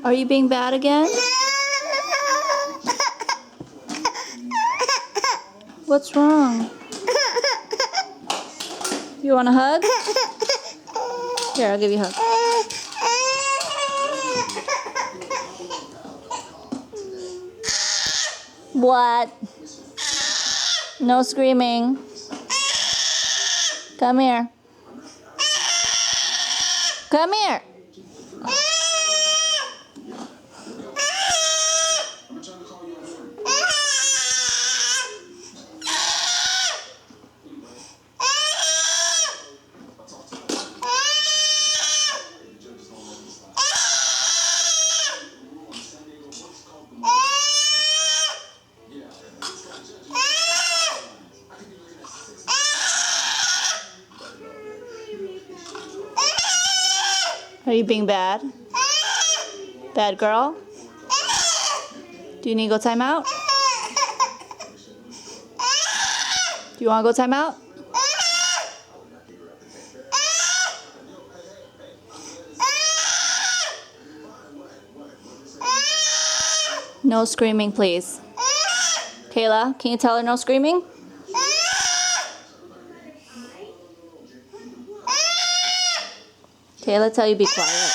Are you being bad again? What's wrong? You want a hug? Here, I'll give you a hug. What? No screaming. Come here. Come here. Are you being bad? Bad girl? Do you need to go time out? Do you want to go time out? No screaming, please. Kayla, can you tell her no screaming? Kayla, tell you be quiet.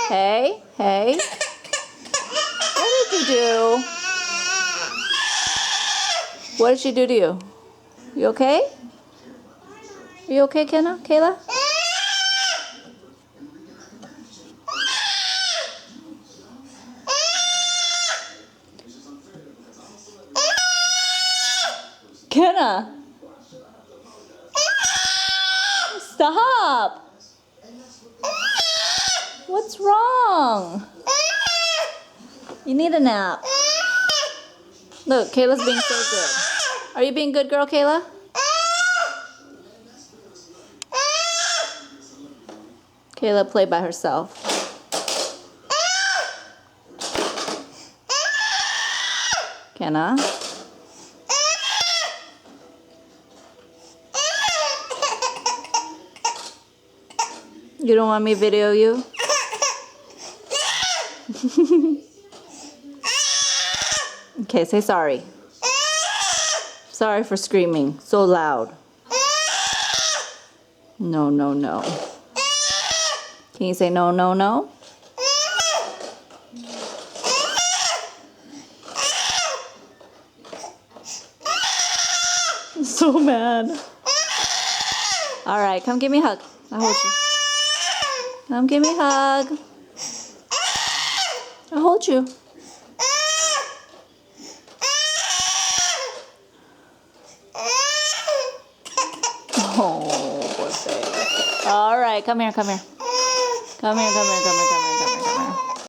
Hey, hey. What did you do? What did she do to you? You okay? Are you okay, Kayla? Kenna! Stop! What's wrong? You need a nap. Look, Kayla's being so good. Are you being good, girl, Kayla? Kayla played by herself. Kenna? You don't want me to video you? Okay, say sorry. Sorry for screaming so loud. No, no, no. Can you say no, no, no? I'm so mad. All right, come give me a hug. I'll hold you. Come give me a hug. I'll hold you. Oh, poor thing. All right, come here, come here. Come here, come here, come here, come here, come here.